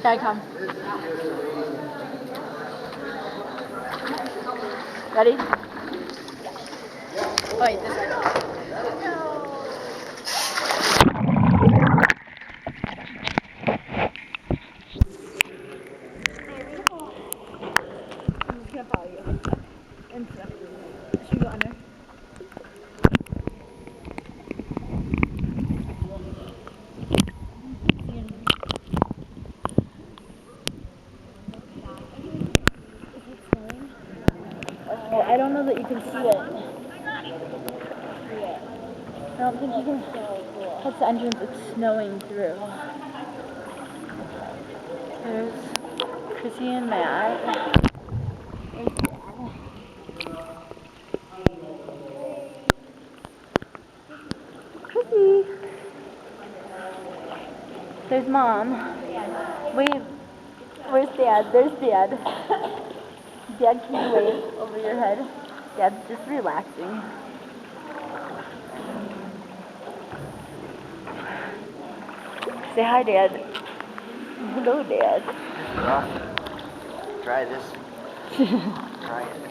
Dad, come. Ready? Wait, this way. I'm just gonna follow you. And stuff. Should we go under? Oh, I don't know that you can see it. I don't think you can. That's the entrance. It's snowing through. There's Chrissy and Matt. There's Dad. Chrissy. There's Mom. Wave. Where's Dad? There's Dad. Dad, can you wave over your head? Dad's just relaxing. Say hi, Dad. Hello, Dad. Try this. Try it.